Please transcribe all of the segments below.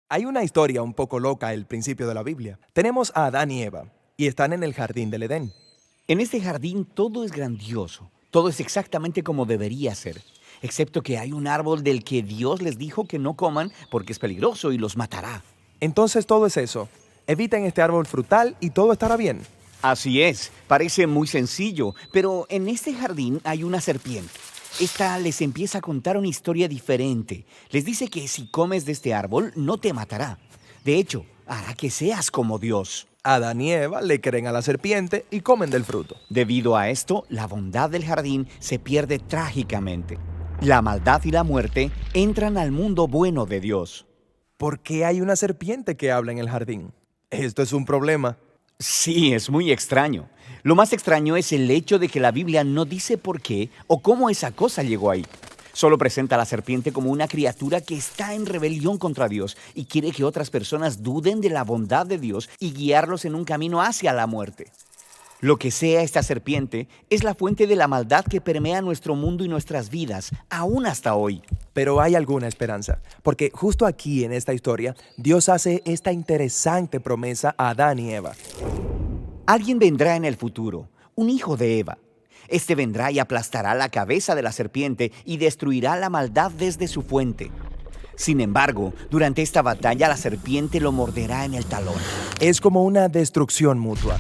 Hay una historia un poco loca al principio de la Biblia. Tenemos a Adán y Eva, y están en el jardín del Edén. En este jardín todo es grandioso, todo es exactamente como debería ser, excepto que hay un árbol del que Dios les dijo que no coman porque es peligroso y los matará. Entonces todo es eso. Eviten este árbol frutal y todo estará bien. Así es, parece muy sencillo, pero en este jardín hay una serpiente. Esta les empieza a contar una historia diferente. Les dice que si comes de este árbol no te matará. De hecho, hará que seas como Dios. Adán y Eva le creen a la serpiente y comen del fruto. Debido a esto, la bondad del jardín se pierde trágicamente. La maldad y la muerte entran al mundo bueno de Dios. ¿Por qué hay una serpiente que habla en el jardín? Esto es un problema. Sí, es muy extraño. Lo más extraño es el hecho de que la Biblia no dice por qué o cómo esa cosa llegó ahí. Solo presenta a la serpiente como una criatura que está en rebelión contra Dios y quiere que otras personas duden de la bondad de Dios y guiarlos en un camino hacia la muerte. Lo que sea esta serpiente es la fuente de la maldad que permea nuestro mundo y nuestras vidas, aún hasta hoy. Pero hay alguna esperanza, porque justo aquí en esta historia, Dios hace esta interesante promesa a Adán y Eva. Alguien vendrá en el futuro, un hijo de Eva. Este vendrá y aplastará la cabeza de la serpiente y destruirá la maldad desde su fuente. Sin embargo, durante esta batalla la serpiente lo morderá en el talón. Es como una destrucción mutua.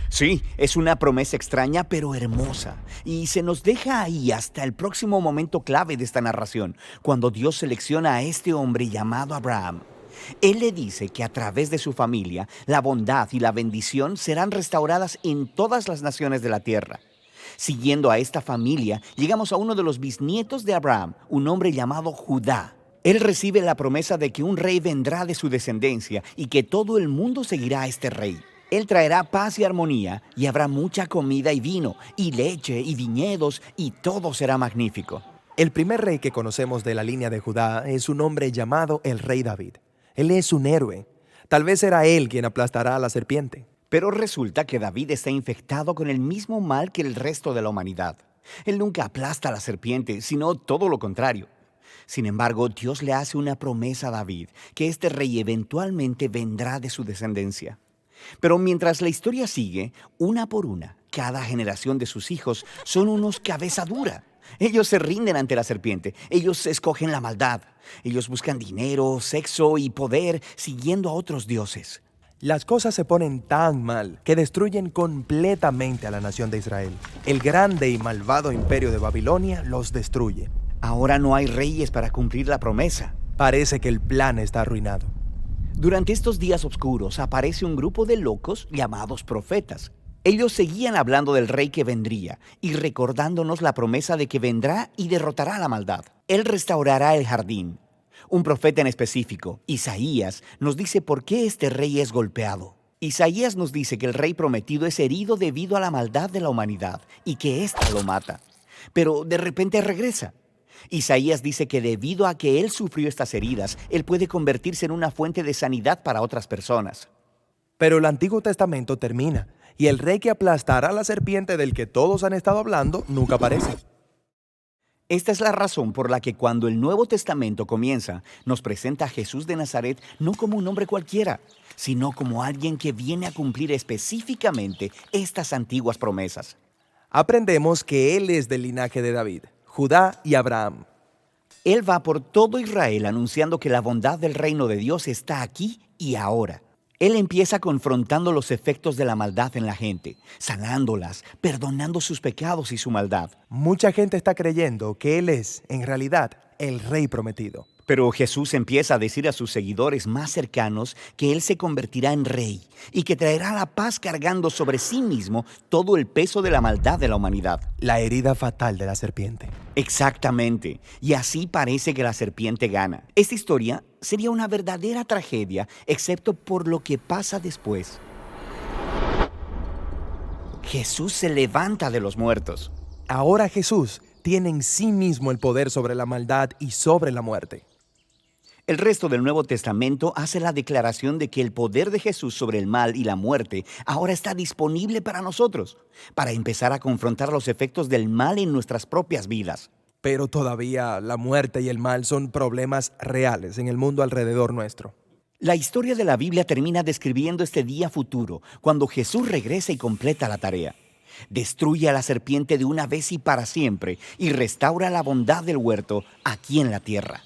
Sí, es una promesa extraña pero hermosa. Y se nos deja ahí hasta el próximo momento clave de esta narración, cuando Dios selecciona a este hombre llamado Abraham. Él le dice que a través de su familia, la bondad y la bendición serán restauradas en todas las naciones de la tierra. Siguiendo a esta familia, llegamos a uno de los bisnietos de Abraham, un hombre llamado Judá. Él recibe la promesa de que un rey vendrá de su descendencia y que todo el mundo seguirá a este rey. Él traerá paz y armonía, y habrá mucha comida y vino, y leche y viñedos, y todo será magnífico. El primer rey que conocemos de la línea de Judá es un hombre llamado el rey David. Él es un héroe. Tal vez será él quien aplastará a la serpiente. Pero resulta que David está infectado con el mismo mal que el resto de la humanidad. Él nunca aplasta a la serpiente, sino todo lo contrario. Sin embargo, Dios le hace una promesa a David, que este rey eventualmente vendrá de su descendencia. Pero mientras la historia sigue, una por una, cada generación de sus hijos son unos cabeza dura. Ellos se rinden ante la serpiente, ellos escogen la maldad, ellos buscan dinero, sexo y poder siguiendo a otros dioses. Las cosas se ponen tan mal que destruyen completamente a la nación de Israel. El grande y malvado imperio de Babilonia los destruye. Ahora no hay reyes para cumplir la promesa. Parece que el plan está arruinado. Durante estos días oscuros aparece un grupo de locos llamados profetas. Ellos seguían hablando del rey que vendría y recordándonos la promesa de que vendrá y derrotará la maldad. Él restaurará el jardín. Un profeta en específico, Isaías, nos dice por qué este rey es golpeado. Isaías nos dice que el rey prometido es herido debido a la maldad de la humanidad y que ésta lo mata. Pero de repente regresa. Isaías dice que debido a que él sufrió estas heridas, él puede convertirse en una fuente de sanidad para otras personas. Pero el Antiguo Testamento termina y el rey que aplastará a la serpiente del que todos han estado hablando nunca aparece. Esta es la razón por la que cuando el Nuevo Testamento comienza, nos presenta a Jesús de Nazaret no como un hombre cualquiera, sino como alguien que viene a cumplir específicamente estas antiguas promesas. Aprendemos que él es del linaje de David, Judá y Abraham. Él va por todo Israel anunciando que la bondad del reino de Dios está aquí y ahora. Él empieza confrontando los efectos de la maldad en la gente, sanándolas, perdonando sus pecados y su maldad. Mucha gente está creyendo que él es, en realidad, el rey prometido. Pero Jesús empieza a decir a sus seguidores más cercanos que Él se convertirá en rey y que traerá la paz cargando sobre sí mismo todo el peso de la maldad de la humanidad. La herida fatal de la serpiente. Exactamente. Y así parece que la serpiente gana. Esta historia sería una verdadera tragedia, excepto por lo que pasa después. Jesús se levanta de los muertos. Ahora Jesús tiene en sí mismo el poder sobre la maldad y sobre la muerte. El resto del Nuevo Testamento hace la declaración de que el poder de Jesús sobre el mal y la muerte ahora está disponible para nosotros, para empezar a confrontar los efectos del mal en nuestras propias vidas. Pero todavía la muerte y el mal son problemas reales en el mundo alrededor nuestro. La historia de la Biblia termina describiendo este día futuro, cuando Jesús regresa y completa la tarea. Destruye a la serpiente de una vez y para siempre y restaura la bondad del huerto aquí en la tierra.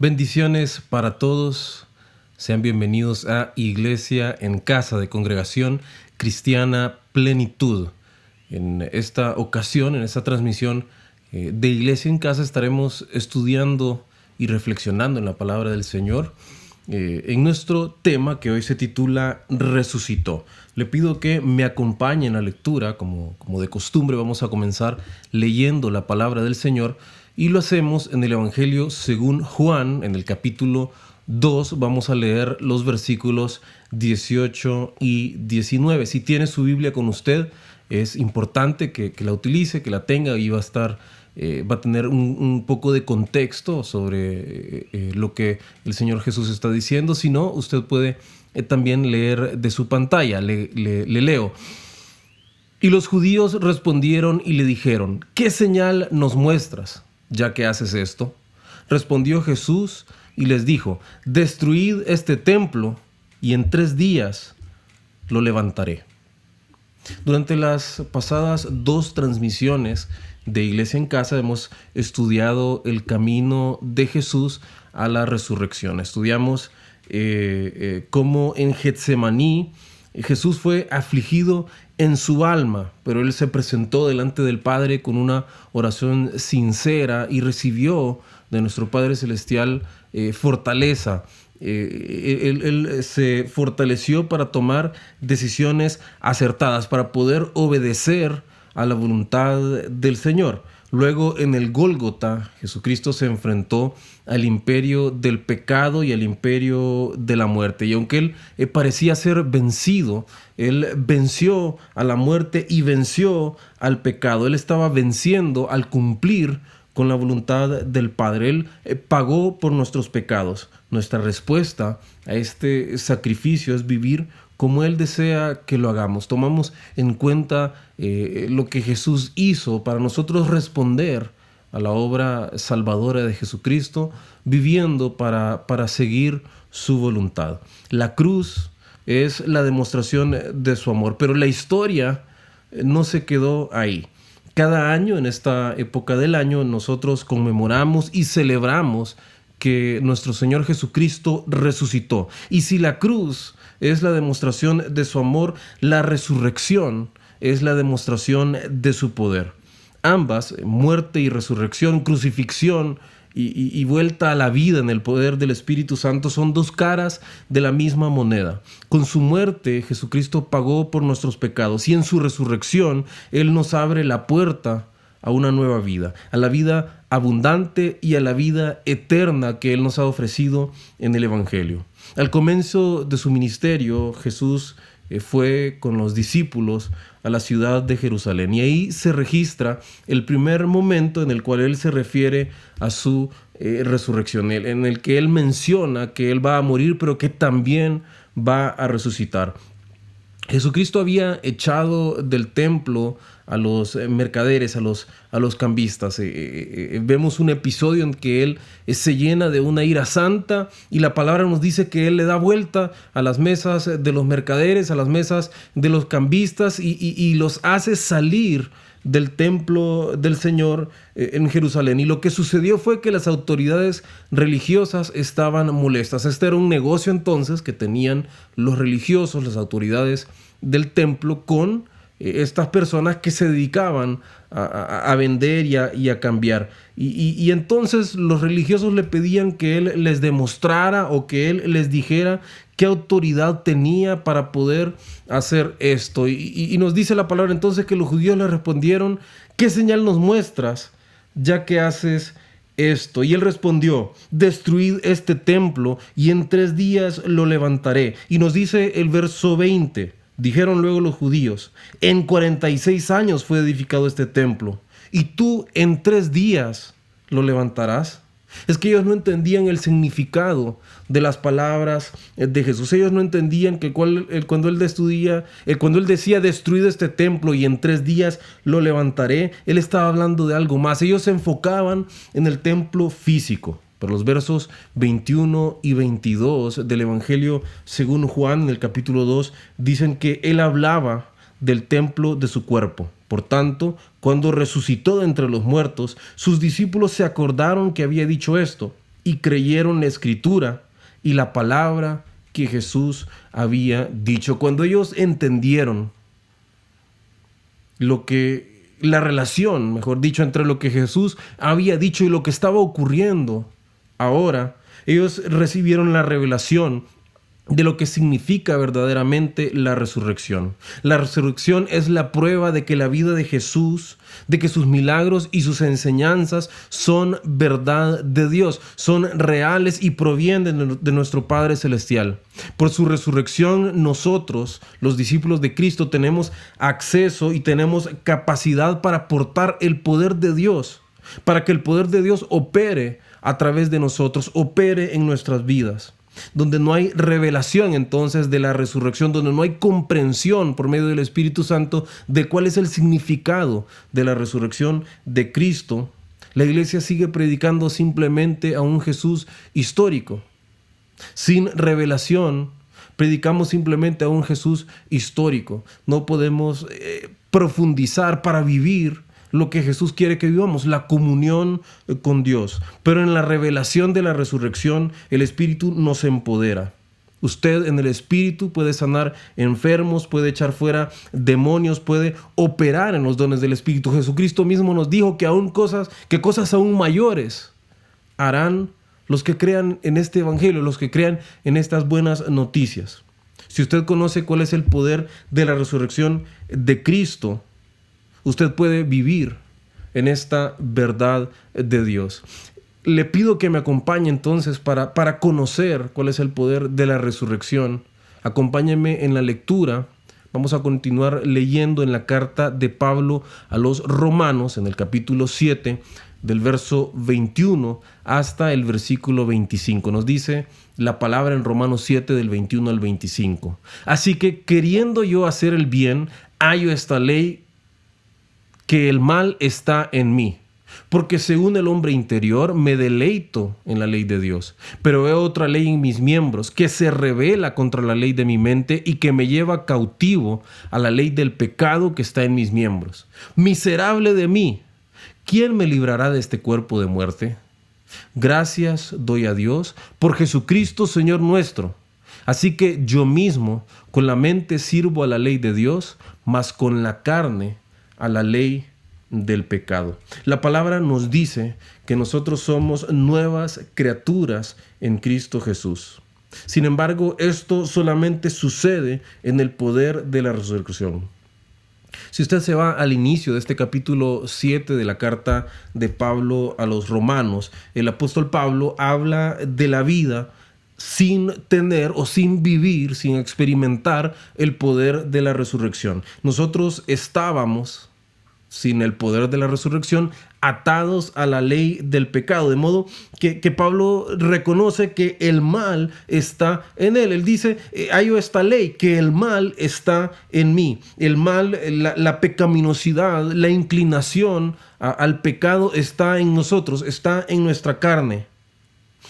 Bendiciones para todos. Sean bienvenidos a Iglesia en Casa de Congregación Cristiana Plenitud. En esta ocasión, en esta transmisión de Iglesia en Casa, estaremos estudiando y reflexionando en la palabra del Señor en nuestro tema que hoy se titula Resucitó. Le pido que me acompañen en la lectura, como de costumbre. Vamos a comenzar leyendo la palabra del Señor. Y lo hacemos en el Evangelio según Juan, en el capítulo 2. Vamos a leer los versículos 18 y 19. Si tiene su Biblia con usted, es importante que la utilice, que la tenga, y va a tener un poco de contexto sobre lo que el Señor Jesús está diciendo. Si no, usted puede también leer de su pantalla. Le leo. Y los judíos respondieron y le dijeron: ¿qué señal nos muestras, ya que haces esto? Respondió Jesús y les dijo: destruid este templo y en 3 días lo levantaré. Durante las pasadas 2 transmisiones de Iglesia en Casa hemos estudiado el camino de Jesús a la resurrección. Estudiamos cómo en Getsemaní Jesús fue afligido en su alma, pero Él se presentó delante del Padre con una oración sincera y recibió de nuestro Padre Celestial fortaleza. Él se fortaleció para tomar decisiones acertadas, para poder obedecer a la voluntad del Señor. Luego, en el Gólgota, Jesucristo se enfrentó al imperio del pecado y al imperio de la muerte. Y aunque Él parecía ser vencido, Él venció a la muerte y venció al pecado. Él estaba venciendo al cumplir con la voluntad del Padre. Él pagó por nuestros pecados. Nuestra respuesta a este sacrificio es vivir como Él desea que lo hagamos. Tomamos en cuenta lo que Jesús hizo para nosotros responder a la obra salvadora de Jesucristo, viviendo para seguir su voluntad. La cruz es la demostración de su amor, pero la historia no se quedó ahí. Cada año, en esta época del año, nosotros conmemoramos y celebramos que nuestro Señor Jesucristo resucitó. Y si la cruz es la demostración de su amor, la resurrección es la demostración de su poder. Ambas, muerte y resurrección, crucifixión y vuelta a la vida en el poder del Espíritu Santo, son 2 caras de la misma moneda. Con su muerte, Jesucristo pagó por nuestros pecados, y en su resurrección, Él nos abre la puerta a una nueva vida, a la vida abundante y a la vida eterna que Él nos ha ofrecido en el Evangelio. Al comienzo de su ministerio, Jesús fue con los discípulos a la ciudad de Jerusalén, y ahí se registra el primer momento en el cual Él se refiere a su resurrección, en el que Él menciona que Él va a morir, pero que también va a resucitar. Jesucristo había echado del templo a los mercaderes, a los cambistas. Vemos un episodio en que Él se llena de una ira santa, y la palabra nos dice que Él le da vuelta a las mesas de los mercaderes, a las mesas de los cambistas, y los hace salir del templo del Señor en Jerusalén. Y lo que sucedió fue que las autoridades religiosas estaban molestas. Este era un negocio entonces que tenían los religiosos, las autoridades del templo, con estas personas que se dedicaban a vender y a cambiar. Y entonces los religiosos le pedían que él les demostrara o que él les dijera qué autoridad tenía para poder hacer esto. Y nos dice la palabra entonces que los judíos le respondieron: ¿qué señal nos muestras ya que haces esto? Y él respondió: destruid este templo y en 3 días lo levantaré. Y nos dice el verso 20: dijeron luego los judíos: en 46 años fue edificado este templo, y tú en 3 días lo levantarás. Es que ellos no entendían el significado de las palabras de Jesús. Ellos no entendían que cuando él decía destruido este templo y en 3 días lo levantaré, él estaba hablando de algo más. Ellos se enfocaban en el templo físico. Pero los versos 21 y 22 del Evangelio según Juan, en el capítulo 2, dicen que él hablaba del templo de su cuerpo. Por tanto, cuando resucitó de entre los muertos, sus discípulos se acordaron que había dicho esto y creyeron la Escritura y la palabra que Jesús había dicho. Cuando ellos entendieron la relación, mejor dicho, entre lo que Jesús había dicho y lo que estaba ocurriendo ahora, ellos recibieron la revelación de lo que significa verdaderamente la resurrección. La resurrección es la prueba de que la vida de Jesús, de que sus milagros y sus enseñanzas son verdad de Dios, son reales y provienen de nuestro Padre Celestial. Por su resurrección, nosotros, los discípulos de Cristo, tenemos acceso y tenemos capacidad para portar el poder de Dios, para que el poder de Dios opere a través de nosotros, opere en nuestras vidas. Donde no hay revelación entonces de la resurrección, donde no hay comprensión por medio del Espíritu Santo de cuál es el significado de la resurrección de Cristo, la iglesia sigue predicando simplemente a un Jesús histórico. Sin revelación, predicamos simplemente a un Jesús histórico. No podemos profundizar para vivir lo que Jesús quiere que vivamos, la comunión con Dios. Pero en la revelación de la resurrección, el Espíritu nos empodera. Usted en el Espíritu puede sanar enfermos, puede echar fuera demonios, puede operar en los dones del Espíritu. Jesucristo mismo nos dijo que cosas aún mayores harán los que crean en este Evangelio, los que crean en estas buenas noticias. Si usted conoce cuál es el poder de la resurrección de Cristo, usted puede vivir en esta verdad de Dios. Le pido que me acompañe entonces para conocer cuál es el poder de la resurrección. Acompáñenme en la lectura. Vamos a continuar leyendo en la carta de Pablo a los Romanos, en el capítulo 7, del verso 21 hasta el versículo 25. Nos dice la palabra en Romanos 7, del 21 al 25. Así que, queriendo yo hacer el bien, hallo esta ley, que el mal está en mí, porque según el hombre interior me deleito en la ley de Dios, pero veo otra ley en mis miembros que se rebela contra la ley de mi mente y que me lleva cautivo a la ley del pecado que está en mis miembros. Miserable de mí, ¿quién me librará de este cuerpo de muerte? Gracias doy a Dios por Jesucristo Señor nuestro. Así que yo mismo con la mente sirvo a la ley de Dios, mas con la carne a la ley del pecado. La palabra nos dice que nosotros somos nuevas criaturas en Cristo Jesús. Sin embargo, esto solamente sucede en el poder de la resurrección. Si usted se va al inicio de este capítulo 7 de la carta de Pablo a los Romanos, el apóstol Pablo habla de la vida sin tener o sin vivir, sin experimentar el poder de la resurrección. Nosotros estábamos sin el poder de la resurrección, atados a la ley del pecado, de modo que Pablo reconoce que el mal está en él. Él dice, hallo esta ley, que el mal está en mí. El mal, la pecaminosidad, la inclinación al pecado está en nosotros, está en nuestra carne.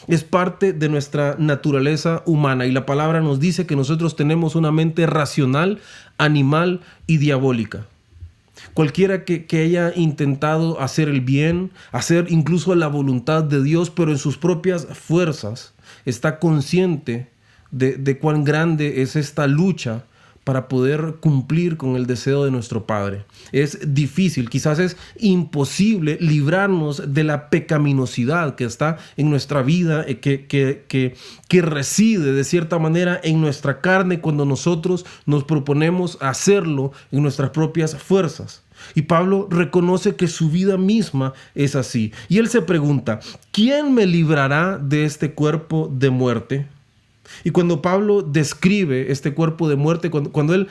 Es parte de nuestra naturaleza humana y la palabra nos dice que nosotros tenemos una mente racional, animal y diabólica. Cualquiera que haya intentado hacer el bien, hacer incluso la voluntad de Dios, pero en sus propias fuerzas, está consciente de cuán grande es esta lucha para poder cumplir con el deseo de nuestro Padre. Es difícil, quizás es imposible librarnos de la pecaminosidad que está en nuestra vida, que reside de cierta manera en nuestra carne cuando nosotros nos proponemos hacerlo en nuestras propias fuerzas. Y Pablo reconoce que su vida misma es así. Y él se pregunta, ¿quién me librará de este cuerpo de muerte? Y cuando Pablo describe este cuerpo de muerte, cuando él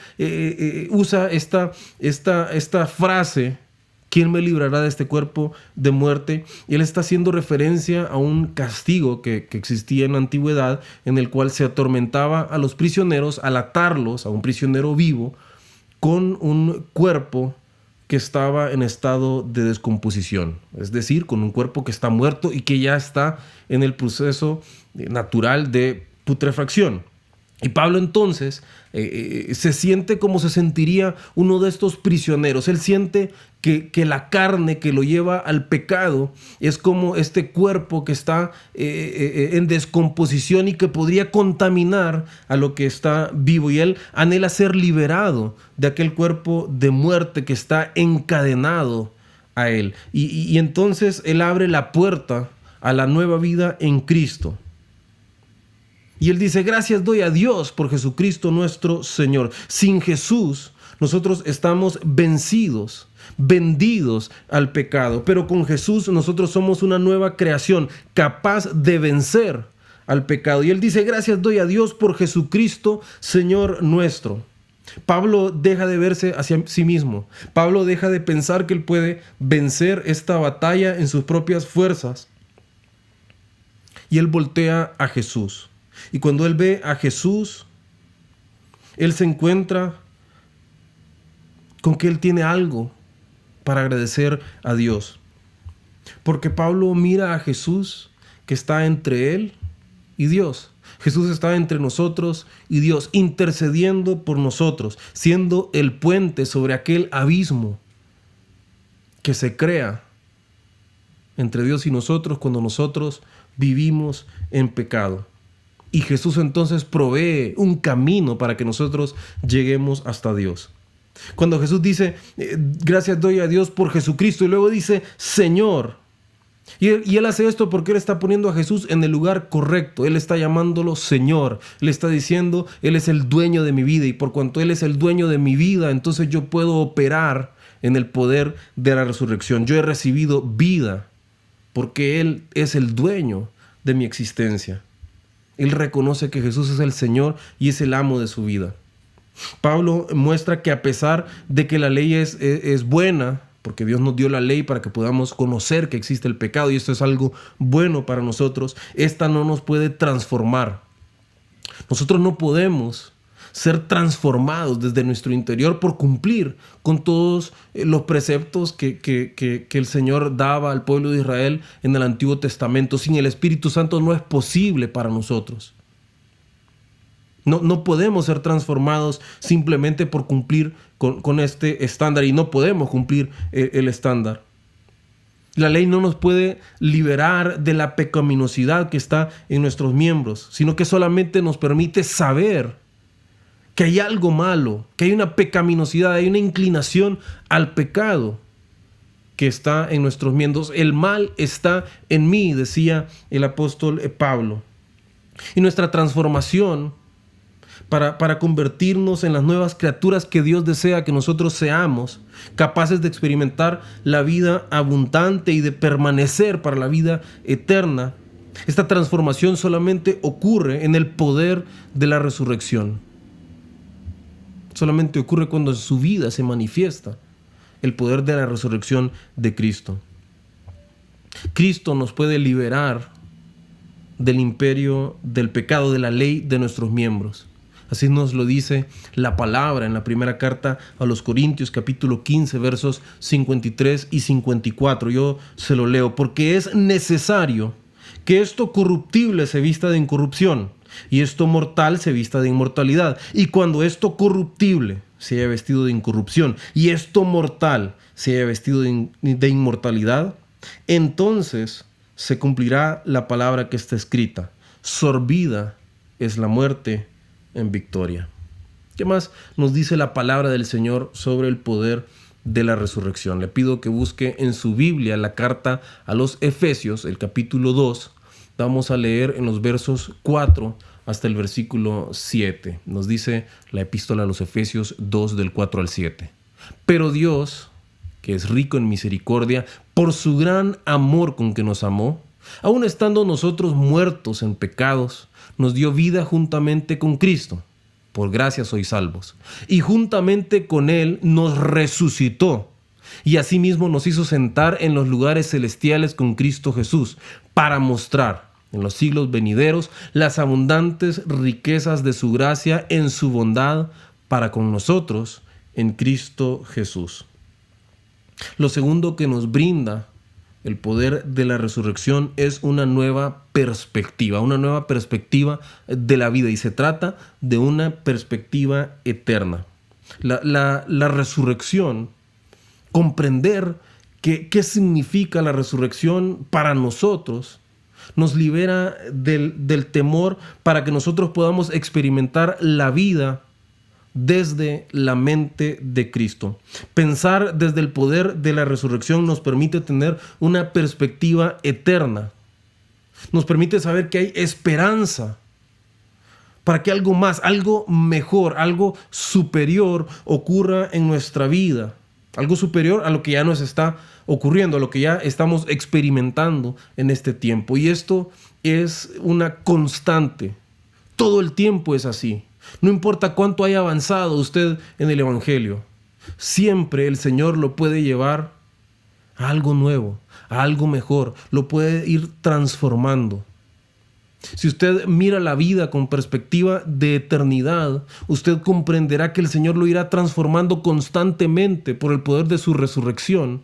usa esta frase, ¿quién me librará de este cuerpo de muerte? Y él está haciendo referencia a un castigo que existía en la antigüedad, en el cual se atormentaba a los prisioneros al atarlos a un prisionero vivo con un cuerpo que estaba en estado de descomposición, es decir, con un cuerpo que está muerto y que ya está en el proceso natural de putrefacción. Y Pablo entonces se siente como se sentiría uno de estos prisioneros. Él siente que la carne que lo lleva al pecado es como este cuerpo que está en descomposición y que podría contaminar a lo que está vivo. Y él anhela ser liberado de aquel cuerpo de muerte que está encadenado a él. Y entonces él abre la puerta a la nueva vida en Cristo. Y él dice, gracias doy a Dios por Jesucristo nuestro Señor. Sin Jesús nosotros estamos vencidos, vendidos al pecado. Pero con Jesús nosotros somos una nueva creación, capaz de vencer al pecado. Y él dice, gracias doy a Dios por Jesucristo Señor nuestro. Pablo deja de verse hacia sí mismo. Pablo deja de pensar que él puede vencer esta batalla en sus propias fuerzas. Y él voltea a Jesús. Y cuando él ve a Jesús, él se encuentra con que él tiene algo para agradecer a Dios. Porque Pablo mira a Jesús que está entre él y Dios. Jesús está entre nosotros y Dios, intercediendo por nosotros, siendo el puente sobre aquel abismo que se crea entre Dios y nosotros cuando nosotros vivimos en pecado. Y Jesús entonces provee un camino para que nosotros lleguemos hasta Dios. Cuando Jesús dice, gracias doy a Dios por Jesucristo, y luego dice, Señor. Y él hace esto porque él está poniendo a Jesús en el lugar correcto. Él está llamándolo Señor. Él está diciendo, Él es el dueño de mi vida. Y por cuanto Él es el dueño de mi vida, entonces yo puedo operar en el poder de la resurrección. Yo he recibido vida porque Él es el dueño de mi existencia. Él reconoce que Jesús es el Señor y es el amo de su vida. Pablo muestra que a pesar de que la ley es buena, porque Dios nos dio la ley para que podamos conocer que existe el pecado y esto es algo bueno para nosotros, esta no nos puede transformar. Nosotros no podemos ser transformados desde nuestro interior por cumplir con todos los preceptos que el Señor daba al pueblo de Israel en el Antiguo Testamento. Sin el Espíritu Santo no es posible para nosotros. No podemos ser transformados simplemente por cumplir con este estándar y no podemos cumplir el estándar. La ley no nos puede liberar de la pecaminosidad que está en nuestros miembros, sino que solamente nos permite saber que hay algo malo, que hay una pecaminosidad, hay una inclinación al pecado que está en nuestros miembros. El mal está en mí, decía el apóstol Pablo. Y nuestra transformación para convertirnos en las nuevas criaturas que Dios desea que nosotros seamos, capaces de experimentar la vida abundante y de permanecer para la vida eterna. Esta transformación solamente ocurre en el poder de la resurrección. Solamente ocurre cuando en su vida se manifiesta el poder de la resurrección de Cristo. Cristo nos puede liberar del imperio del pecado, de la ley de nuestros miembros. Así nos lo dice la palabra en la primera carta a los Corintios, capítulo 15, versos 53 y 54. Yo se lo leo. Porque es necesario que esto corruptible se vista de incorrupción y esto mortal se vista de inmortalidad. Y cuando esto corruptible se haya vestido de incorrupción y esto mortal se haya vestido de inmortalidad, entonces se cumplirá la palabra que está escrita: sorbida es la muerte en victoria. ¿Qué más nos dice la palabra del Señor sobre el poder de la resurrección? Le pido que busque en su Biblia la carta a los Efesios, el capítulo 2. Vamos a leer en los versos 4 hasta el versículo 7. Nos dice la epístola a los Efesios 2 del 4 al 7. Pero Dios, que es rico en misericordia, por su gran amor con que nos amó, aun estando nosotros muertos en pecados, nos dio vida juntamente con Cristo. Por gracia sois salvos. Y juntamente con Él nos resucitó. Y asimismo nos hizo sentar en los lugares celestiales con Cristo Jesús, para mostrar en los siglos venideros las abundantes riquezas de su gracia en su bondad para con nosotros en Cristo Jesús. Lo segundo que nos brinda el poder de la resurrección es una nueva perspectiva de la vida, y se trata de una perspectiva eterna. La resurrección, comprender qué significa la resurrección para nosotros, nos libera del temor para que nosotros podamos experimentar la vida desde la mente de Cristo. Pensar desde el poder de la resurrección nos permite tener una perspectiva eterna. Nos permite saber que hay esperanza para que algo más, algo mejor, algo superior ocurra en nuestra vida. Algo superior a lo que ya nos está ocurriendo, a lo que ya estamos experimentando en este tiempo. Y esto es una constante. Todo el tiempo es así. No importa cuánto haya avanzado usted en el Evangelio, siempre el Señor lo puede llevar a algo nuevo, a algo mejor. Lo puede ir transformando. Si usted mira la vida con perspectiva de eternidad, usted comprenderá que el Señor lo irá transformando constantemente por el poder de su resurrección,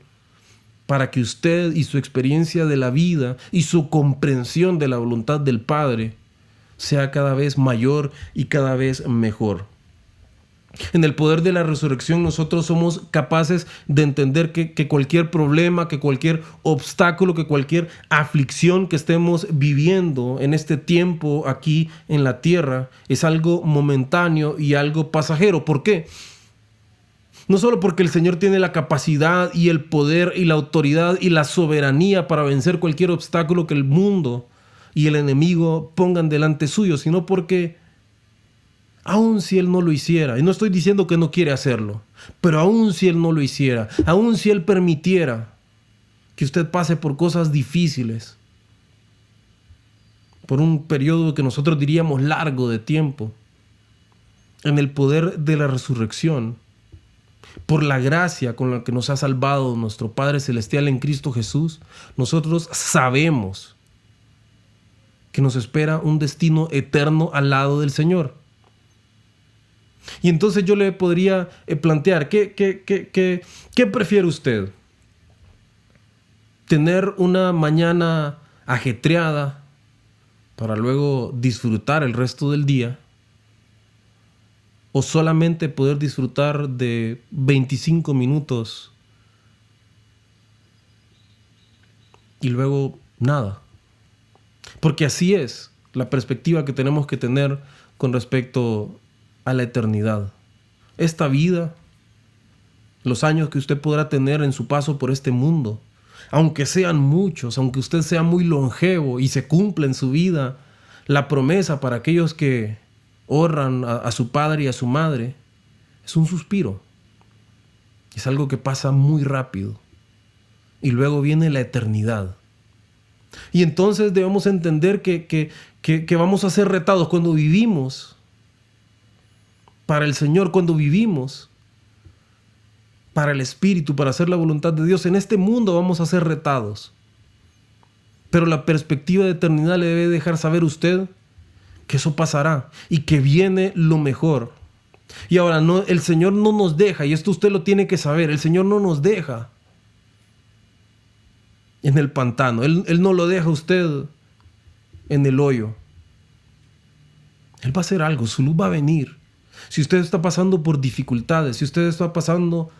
para que usted y su experiencia de la vida y su comprensión de la voluntad del Padre sea cada vez mayor y cada vez mejor. En el poder de la resurrección nosotros somos capaces de entender que cualquier problema, que cualquier obstáculo, que cualquier aflicción que estemos viviendo en este tiempo aquí en la tierra es algo momentáneo y algo pasajero. ¿Por qué? No solo porque el Señor tiene la capacidad y el poder y la autoridad y la soberanía para vencer cualquier obstáculo que el mundo y el enemigo pongan delante suyo, sino porque aun si Él no lo hiciera, y no estoy diciendo que no quiere hacerlo, pero aun si Él no lo hiciera, aun si Él permitiera que usted pase por cosas difíciles, por un periodo que nosotros diríamos largo de tiempo, en el poder de la resurrección, por la gracia con la que nos ha salvado nuestro Padre Celestial en Cristo Jesús, nosotros sabemos que nos espera un destino eterno al lado del Señor. Y entonces yo le podría plantear, ¿qué prefiere usted? ¿Tener una mañana ajetreada para luego disfrutar el resto del día? ¿O solamente poder disfrutar de 25 minutos y luego nada? Porque así es la perspectiva que tenemos que tener con respecto a la eternidad. Esta vida, los años que usted podrá tener en su paso por este mundo, aunque sean muchos, aunque usted sea muy longevo y se cumpla en su vida la promesa para aquellos que honran a su padre y a su madre, es un suspiro. Es algo que pasa muy rápido. Y luego viene la eternidad. Y entonces debemos entender que vamos a ser retados cuando vivimos para el Señor, cuando vivimos para el Espíritu, para hacer la voluntad de Dios. En este mundo vamos a ser retados. Pero la perspectiva de eternidad le debe dejar saber usted que eso pasará y que viene lo mejor. Y ahora, el Señor no nos deja, y esto usted lo tiene que saber, el Señor no nos deja en el pantano. Él no lo deja a usted en el hoyo. Él va a hacer algo, su luz va a venir. Si usted está pasando por dificultades, si usted está pasando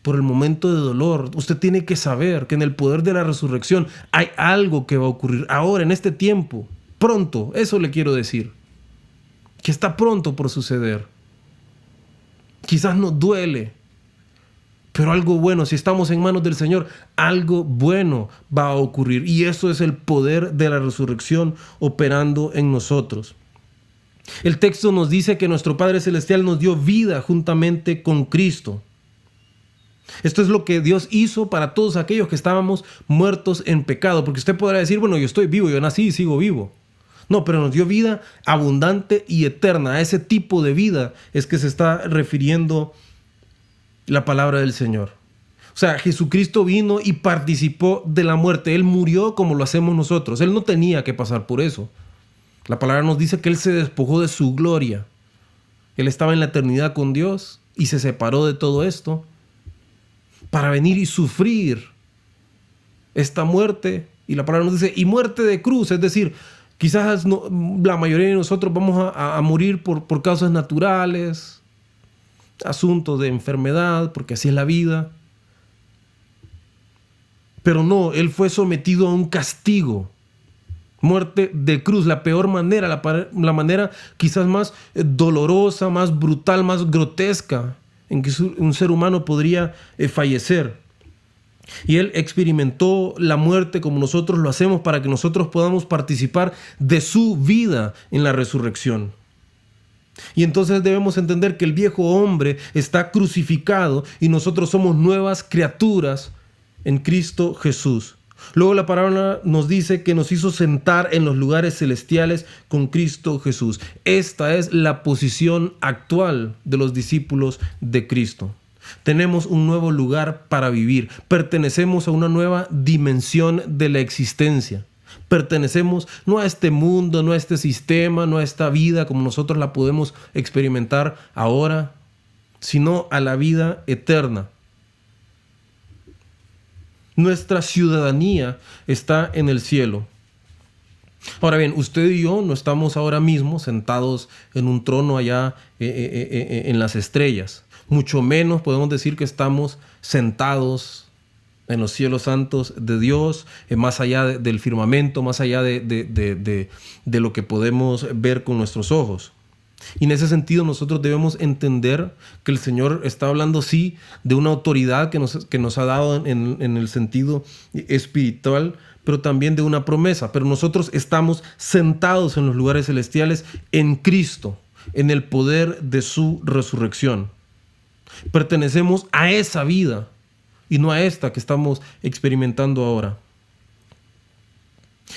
por el momento de dolor, usted tiene que saber que en el poder de la resurrección hay algo que va a ocurrir ahora, en este tiempo, pronto. Eso le quiero decir, que está pronto por suceder. Quizás nos duele, pero algo bueno, si estamos en manos del Señor, algo bueno va a ocurrir. Y eso es el poder de la resurrección operando en nosotros. El texto nos dice que nuestro Padre Celestial nos dio vida juntamente con Cristo. Esto es lo que Dios hizo para todos aquellos que estábamos muertos en pecado. Porque usted podrá decir, bueno, yo estoy vivo, yo nací y sigo vivo. No, pero nos dio vida abundante y eterna. A ese tipo de vida es que se está refiriendo la palabra del Señor. O sea, Jesucristo vino y participó de la muerte. Él murió como lo hacemos nosotros. Él no tenía que pasar por eso. La palabra nos dice que Él se despojó de su gloria. Él estaba en la eternidad con Dios y se separó de todo esto para venir y sufrir esta muerte. Y la palabra nos dice, y muerte de cruz, es decir, quizás la mayoría de nosotros vamos a morir por causas naturales, asuntos de enfermedad, porque así es la vida. Pero no, Él fue sometido a un castigo. Muerte de cruz, la peor manera, la manera quizás más dolorosa, más brutal, más grotesca en que un ser humano podría fallecer. Y Él experimentó la muerte como nosotros lo hacemos para que nosotros podamos participar de su vida en la resurrección. Y entonces debemos entender que el viejo hombre está crucificado y nosotros somos nuevas criaturas en Cristo Jesús. Luego la palabra nos dice que nos hizo sentar en los lugares celestiales con Cristo Jesús. Esta es la posición actual de los discípulos de Cristo. Tenemos un nuevo lugar para vivir. Pertenecemos a una nueva dimensión de la existencia. Pertenecemos no a este mundo, no a este sistema, no a esta vida como nosotros la podemos experimentar ahora, sino a la vida eterna. Nuestra ciudadanía está en el cielo. Ahora bien, usted y yo no estamos ahora mismo sentados en un trono allá en las estrellas. Mucho menos podemos decir que estamos sentados en los cielos santos de Dios, más allá del firmamento, más allá de lo que podemos ver con nuestros ojos. Y en ese sentido nosotros debemos entender que el Señor está hablando sí de una autoridad que nos ha dado en el sentido espiritual, pero también de una promesa. Pero nosotros estamos sentados en los lugares celestiales en Cristo, en el poder de su resurrección. Pertenecemos a esa vida y no a esta que estamos experimentando ahora.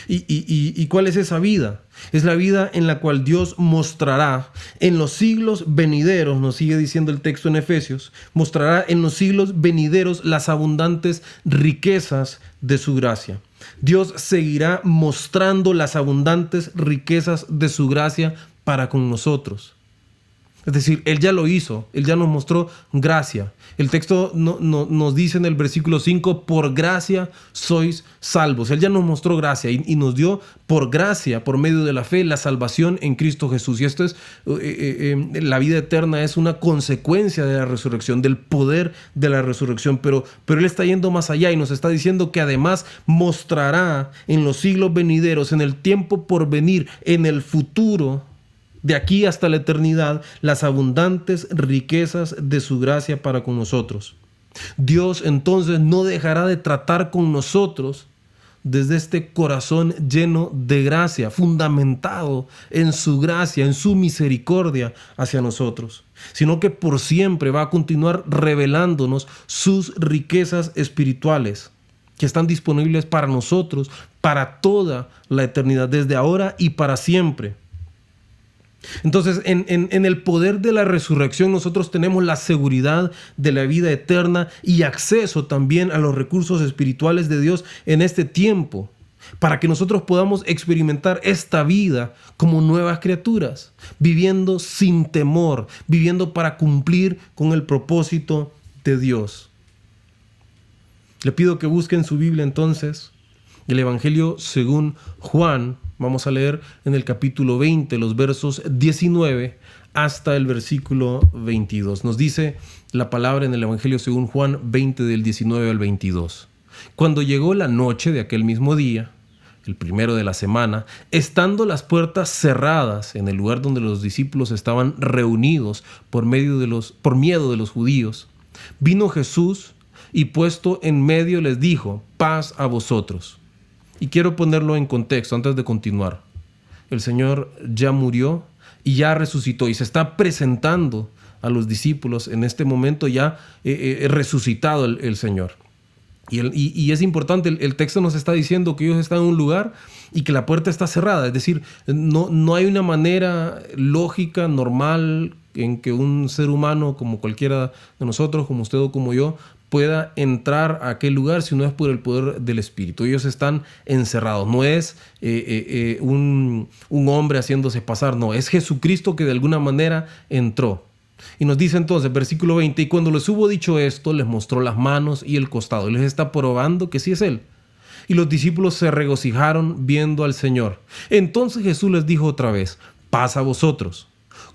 ¿Y cuál es esa vida? Es la vida en la cual Dios mostrará en los siglos venideros, nos sigue diciendo el texto en Efesios, mostrará en los siglos venideros las abundantes riquezas de su gracia. Dios seguirá mostrando las abundantes riquezas de su gracia para con nosotros. Es decir, Él ya lo hizo, Él ya nos mostró gracia. El texto nos dice en el versículo 5, por gracia sois salvos. Él ya nos mostró gracia y nos dio por gracia, por medio de la fe, la salvación en Cristo Jesús. Y esto es, la vida eterna es una consecuencia de la resurrección, del poder de la resurrección. Pero Él está yendo más allá y nos está diciendo que además mostrará en los siglos venideros, en el tiempo por venir, en el futuro, de aquí hasta la eternidad, las abundantes riquezas de su gracia para con nosotros. Dios entonces no dejará de tratar con nosotros desde este corazón lleno de gracia, fundamentado en su gracia, en su misericordia hacia nosotros, sino que por siempre va a continuar revelándonos sus riquezas espirituales que están disponibles para nosotros, para toda la eternidad, desde ahora y para siempre. Entonces, en el poder de la resurrección nosotros tenemos la seguridad de la vida eterna y acceso también a los recursos espirituales de Dios en este tiempo, para que nosotros podamos experimentar esta vida como nuevas criaturas, viviendo sin temor, viviendo para cumplir con el propósito de Dios. Le pido que busquen su Biblia entonces, el Evangelio según Juan. Vamos a leer en el capítulo 20, los versos 19 hasta el versículo 22. Nos dice la palabra en el Evangelio según Juan 20, del 19 al 22. Cuando llegó la noche de aquel mismo día, el primero de la semana, estando las puertas cerradas en el lugar donde los discípulos estaban reunidos por miedo de los judíos, vino Jesús y puesto en medio les dijo: paz a vosotros. Y quiero ponerlo en contexto antes de continuar. El Señor ya murió y ya resucitó y se está presentando a los discípulos en este momento ya resucitado el Señor. Y es importante, el texto nos está diciendo que ellos están en un lugar y que la puerta está cerrada. Es decir, no hay una manera lógica, normal, en que un ser humano como cualquiera de nosotros, como usted o como yo, pueda entrar a aquel lugar si no es por el poder del Espíritu. Ellos están encerrados. No es un hombre haciéndose pasar, no. Es Jesucristo que de alguna manera entró. Y nos dice entonces, versículo 20, y cuando les hubo dicho esto, les mostró las manos y el costado. Y les está probando que sí es Él. Y los discípulos se regocijaron viendo al Señor. Entonces Jesús les dijo otra vez: paz a vosotros.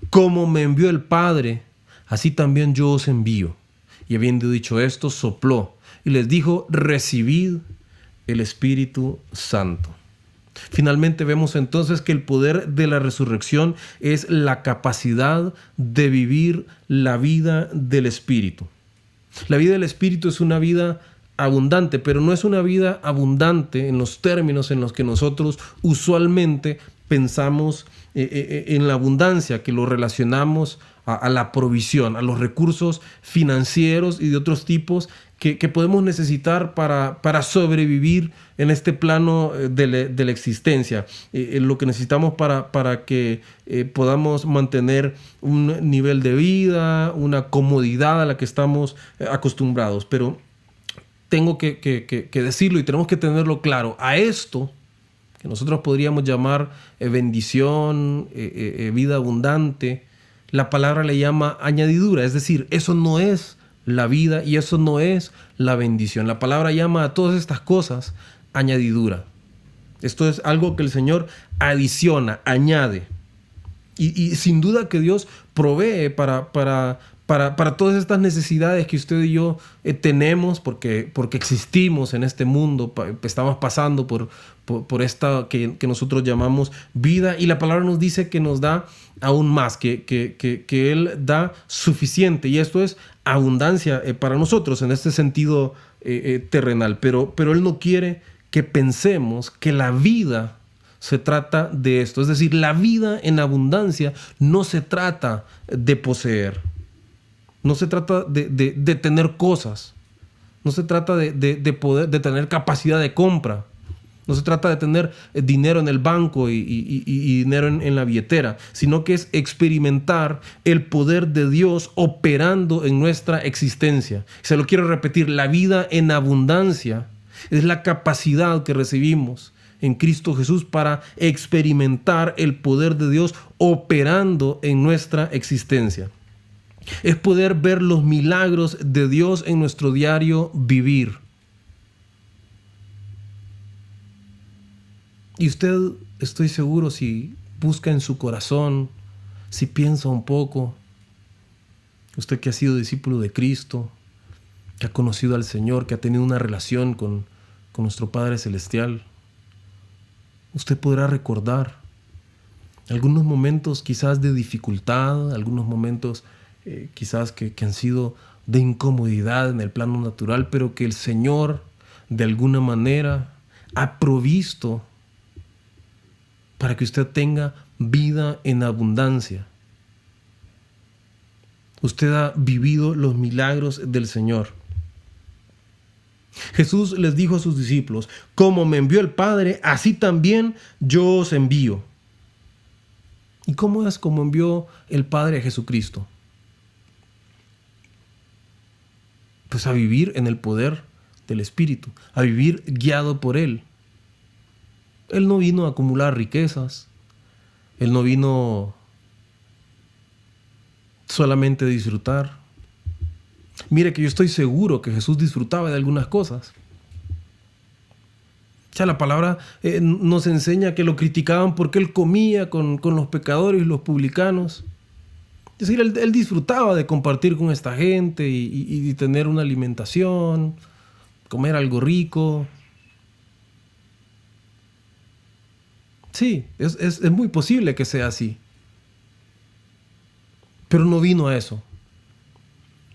Como me envió el Padre, así también yo os envío. Y habiendo dicho esto, sopló y les dijo: recibid el Espíritu Santo. Finalmente vemos entonces que el poder de la resurrección es la capacidad de vivir la vida del Espíritu. La vida del Espíritu es una vida abundante, pero no es una vida abundante en los términos en los que nosotros usualmente pensamos en la abundancia, que lo relacionamos a la provisión, a los recursos financieros y de otros tipos que podemos necesitar para sobrevivir en este plano de la existencia. Lo que necesitamos para que podamos mantener un nivel de vida, una comodidad a la que estamos acostumbrados. Pero tengo que decirlo y tenemos que tenerlo claro. A esto que nosotros podríamos llamar bendición, vida abundante, la palabra le llama añadidura. Es decir, eso no es la vida y eso no es la bendición. La palabra llama a todas estas cosas añadidura. Esto es algo que el Señor adiciona, añade. Y sin duda que Dios provee para todas estas necesidades que usted y yo tenemos, porque existimos en este mundo, estamos pasando por esta que nosotros llamamos vida, y la palabra nos dice que nos da aún más, que Él da suficiente, y esto es abundancia para nosotros en este sentido terrenal, pero Él no quiere que pensemos que la vida se trata de esto. Es decir, la vida en abundancia no se trata de poseer. No se trata de tener cosas. No se trata de poder, de tener capacidad de compra. No se trata de tener dinero en el banco y dinero en la billetera, sino que es experimentar el poder de Dios operando en nuestra existencia. Se lo quiero repetir, la vida en abundancia es la capacidad que recibimos en Cristo Jesús para experimentar el poder de Dios operando en nuestra existencia. Es poder ver los milagros de Dios en nuestro diario vivir. Y usted, estoy seguro, si busca en su corazón, si piensa un poco, usted que ha sido discípulo de Cristo, que ha conocido al Señor, que ha tenido una relación con nuestro Padre Celestial, usted podrá recordar algunos momentos quizás de dificultad, algunos momentos quizás que han sido de incomodidad en el plano natural, pero que el Señor de alguna manera ha provisto para que usted tenga vida en abundancia. Usted ha vivido los milagros del Señor. Jesús les dijo a sus discípulos: como me envió el Padre, así también yo os envío. ¿Y cómo es como envió el Padre a Jesucristo? Pues a vivir en el poder del Espíritu, a vivir guiado por Él. Él no vino a acumular riquezas, Él no vino solamente a disfrutar. Mire que yo estoy seguro que Jesús disfrutaba de algunas cosas. Ya la palabra nos enseña que lo criticaban porque Él comía con los pecadores y los publicanos. Es decir, él disfrutaba de compartir con esta gente y tener una alimentación, comer algo rico. Sí, es muy posible que sea así. Pero no vino a eso.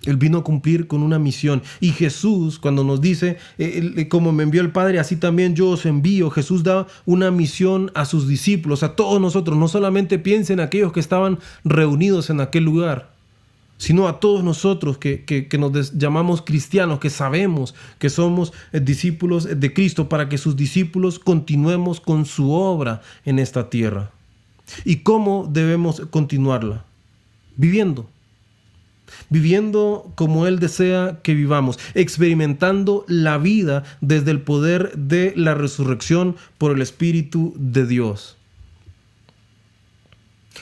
Él vino a cumplir con una misión. Y Jesús, cuando nos dice, como me envió el Padre, así también yo os envío, Jesús da una misión a sus discípulos, a todos nosotros. No solamente piensen en aquellos que estaban reunidos en aquel lugar, sino a todos nosotros que nos llamamos cristianos, que sabemos que somos discípulos de Cristo, para que sus discípulos continuemos con su obra en esta tierra. ¿Y cómo debemos continuarla? Viviendo como Él desea que vivamos, experimentando la vida desde el poder de la resurrección por el Espíritu de Dios.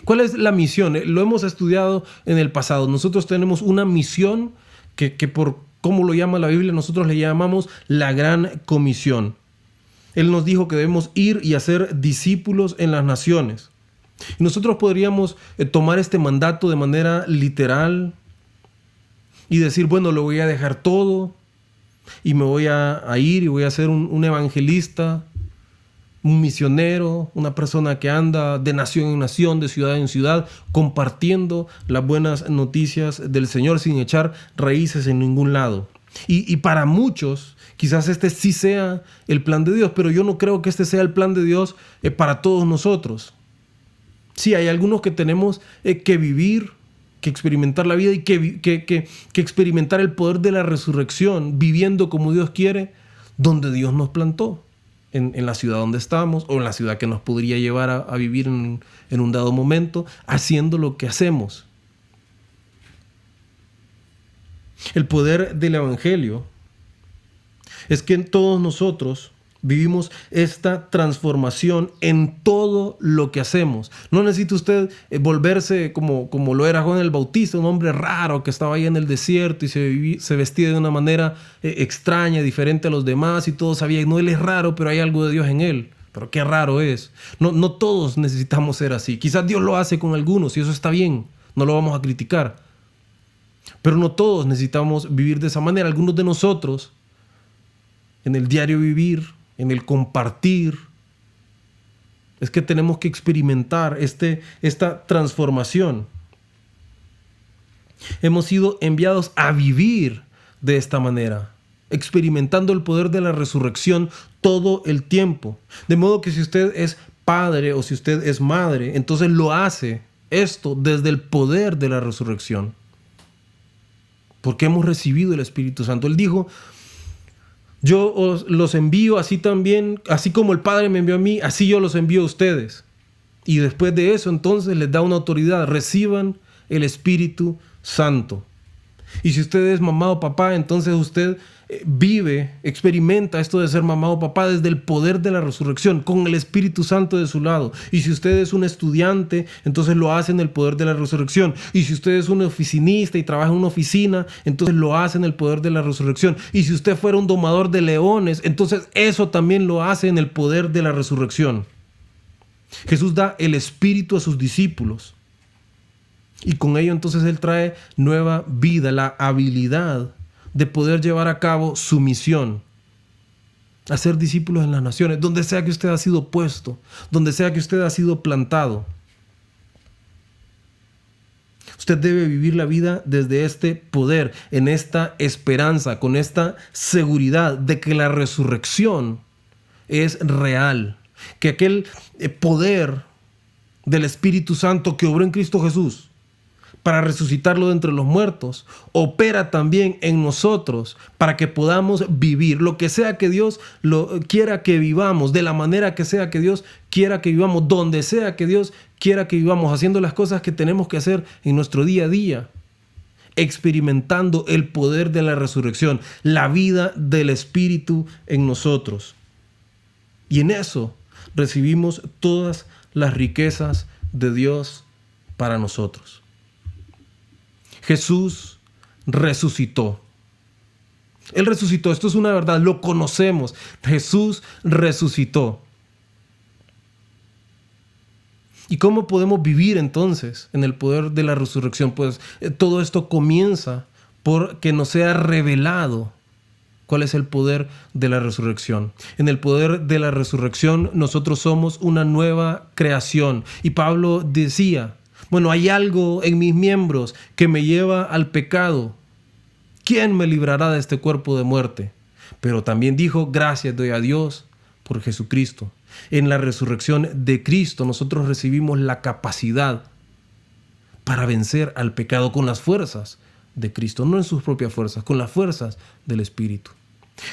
¿Cuál es la misión? Lo hemos estudiado en el pasado. Nosotros tenemos una misión que por cómo lo llama la Biblia, nosotros le llamamos la Gran Comisión. Él nos dijo que debemos ir y hacer discípulos en las naciones. Y nosotros podríamos tomar este mandato de manera literal y decir, bueno, lo voy a dejar todo y me voy a ir y voy a ser un evangelista, un misionero, una persona que anda de nación en nación, de ciudad en ciudad, compartiendo las buenas noticias del Señor sin echar raíces en ningún lado. Y para muchos, quizás este sí sea el plan de Dios, pero yo no creo que este sea el plan de Dios para todos nosotros. Sí, hay algunos que tenemos que vivir, que experimentar la vida y que experimentar el poder de la resurrección, viviendo como Dios quiere, donde Dios nos plantó, en la ciudad donde estamos o en la ciudad que nos podría llevar a vivir en un dado momento, haciendo lo que hacemos. El poder del Evangelio es que todos nosotros vivimos esta transformación en todo lo que hacemos. No necesita usted volverse como lo era Juan el Bautista, un hombre raro que estaba ahí en el desierto y se vestía de una manera extraña, diferente a los demás, y todos sabían, no, él es raro, pero hay algo de Dios en él. Pero qué raro es. No todos necesitamos ser así. Quizás Dios lo hace con algunos y eso está bien, no lo vamos a criticar. Pero no todos necesitamos vivir de esa manera. Algunos de nosotros, en el diario vivir, en el compartir, es que tenemos que experimentar esta transformación. Hemos sido enviados a vivir de esta manera, experimentando el poder de la resurrección todo el tiempo. De modo que si usted es padre o si usted es madre, entonces lo hace esto desde el poder de la resurrección, porque hemos recibido el Espíritu Santo. Él dijo, yo os los envío así también, así como el Padre me envió a mí, así yo los envío a ustedes. Y después de eso, entonces les da una autoridad, reciban el Espíritu Santo. Y si usted es mamá o papá, entonces usted experimenta esto de ser mamá o papá desde el poder de la resurrección, con el Espíritu Santo de su lado. Y si usted es un estudiante, entonces lo hace en el poder de la resurrección. Y si usted es un oficinista y trabaja en una oficina, entonces lo hace en el poder de la resurrección. Y si usted fuera un domador de leones, entonces eso también lo hace en el poder de la resurrección. Jesús da el Espíritu a sus discípulos. Y con ello entonces Él trae nueva vida, la habilidad de poder llevar a cabo su misión, hacer discípulos en las naciones, donde sea que usted ha sido puesto, donde sea que usted ha sido plantado. Usted debe vivir la vida desde este poder, en esta esperanza, con esta seguridad de que la resurrección es real, que aquel poder del Espíritu Santo que obró en Cristo Jesús para resucitarlo de entre los muertos, opera también en nosotros para que podamos vivir lo que sea que Dios quiera que vivamos, de la manera que sea que Dios quiera que vivamos, donde sea que Dios quiera que vivamos, haciendo las cosas que tenemos que hacer en nuestro día a día, experimentando el poder de la resurrección, la vida del Espíritu en nosotros. Y en eso recibimos todas las riquezas de Dios para nosotros. Jesús resucitó. Él resucitó, esto es una verdad, lo conocemos. Jesús resucitó. ¿Y cómo podemos vivir entonces en el poder de la resurrección? Pues todo esto comienza por que nos sea revelado ¿Cuál es el poder de la resurrección? En el poder de la resurrección nosotros somos una nueva creación. Y Pablo decía, bueno, hay algo en mis miembros que me lleva al pecado. ¿Quién me librará de este cuerpo de muerte? Pero también dijo, gracias doy a Dios por Jesucristo. En la resurrección de Cristo nosotros recibimos la capacidad para vencer al pecado con las fuerzas de Cristo, no en sus propias fuerzas, con las fuerzas del Espíritu.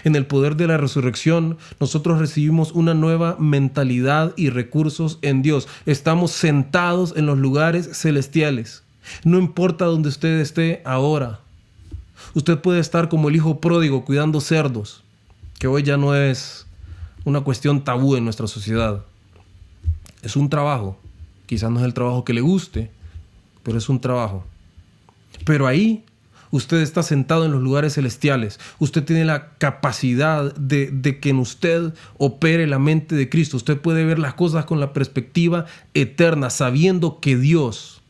En el poder de la resurrección, nosotros recibimos una nueva mentalidad y recursos en Dios. Estamos sentados en los lugares celestiales. No importa donde usted esté ahora. Usted puede estar como el hijo pródigo cuidando cerdos, que hoy ya no es una cuestión tabú en nuestra sociedad. Es un trabajo. Quizás no es el trabajo que le guste, pero es un trabajo. Pero ahí usted está sentado en los lugares celestiales. Usted tiene la capacidad de que en usted opere la mente de Cristo. Usted puede ver las cosas con la perspectiva eterna, sabiendo que Dios,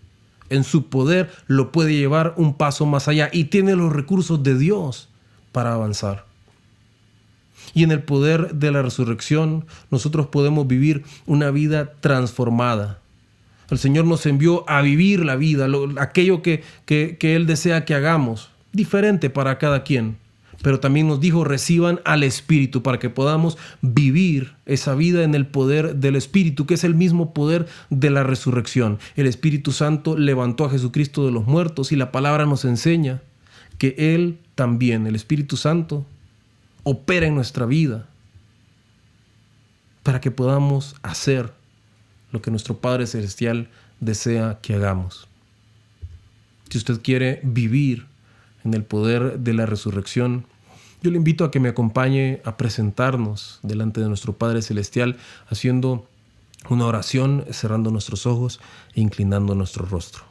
en su poder, lo puede llevar un paso más allá y tiene los recursos de Dios para avanzar. Y en el poder de la resurrección, nosotros podemos vivir una vida transformada. El Señor nos envió a vivir la vida, aquello que Él desea que hagamos, diferente para cada quien. Pero también nos dijo, reciban al Espíritu para que podamos vivir esa vida en el poder del Espíritu, que es el mismo poder de la resurrección. El Espíritu Santo levantó a Jesucristo de los muertos y la palabra nos enseña que Él también, el Espíritu Santo, opera en nuestra vida para que podamos hacer lo que nuestro Padre Celestial desea que hagamos. Si usted quiere vivir en el poder de la resurrección, yo le invito a que me acompañe a presentarnos delante de nuestro Padre Celestial haciendo una oración, cerrando nuestros ojos e inclinando nuestro rostro.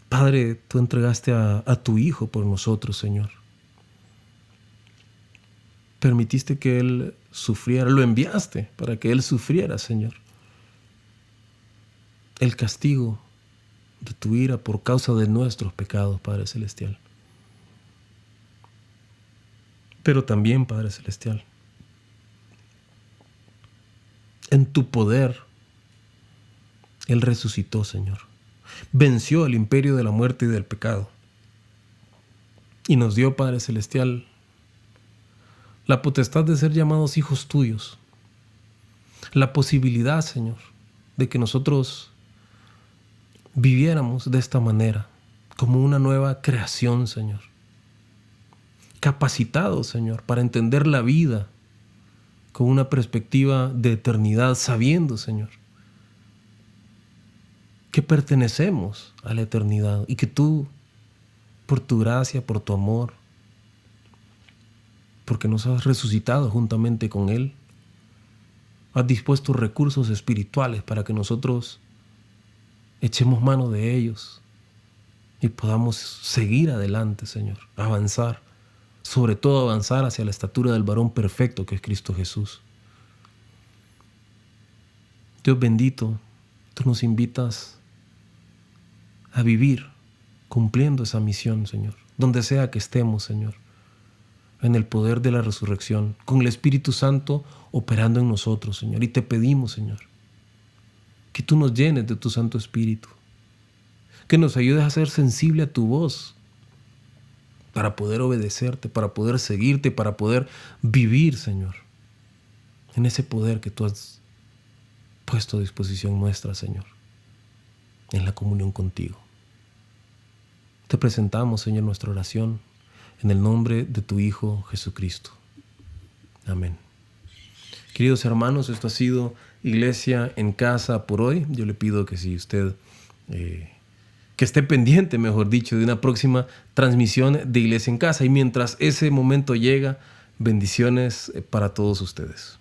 Padre, tú entregaste a tu Hijo por nosotros, Señor. Permitiste que Él sufriera, lo enviaste para que Él sufriera, Señor, el castigo de tu ira por causa de nuestros pecados, Padre Celestial. Pero también, Padre Celestial, en tu poder, Él resucitó, Señor. Venció el imperio de la muerte y del pecado. Y nos dio, Padre Celestial, la potestad de ser llamados hijos tuyos. La posibilidad, Señor, de que nosotros viviéramos de esta manera, como una nueva creación, Señor. Capacitados, Señor, para entender la vida con una perspectiva de eternidad, sabiendo, Señor, que pertenecemos a la eternidad y que tú, por tu gracia, por tu amor, porque nos has resucitado juntamente con Él, has dispuesto recursos espirituales para que nosotros echemos mano de ellos y podamos seguir adelante, Señor, avanzar, sobre todo avanzar hacia la estatura del varón perfecto que es Cristo Jesús. Dios bendito, tú nos invitas a vivir cumpliendo esa misión, Señor, donde sea que estemos, Señor, en el poder de la resurrección, con el Espíritu Santo operando en nosotros, Señor. Y te pedimos, Señor, que tú nos llenes de tu Santo Espíritu, que nos ayudes a ser sensible a tu voz, para poder obedecerte, para poder seguirte, para poder vivir, Señor, en ese poder que tú has puesto a disposición nuestra, Señor, en la comunión contigo. Te presentamos, Señor, nuestra oración en el nombre de tu Hijo Jesucristo. Amén. Queridos hermanos, esto ha sido Iglesia en Casa por hoy. Yo le pido que si usted, que esté pendiente, mejor dicho, de una próxima transmisión de Iglesia en Casa. Y mientras ese momento llega, bendiciones para todos ustedes.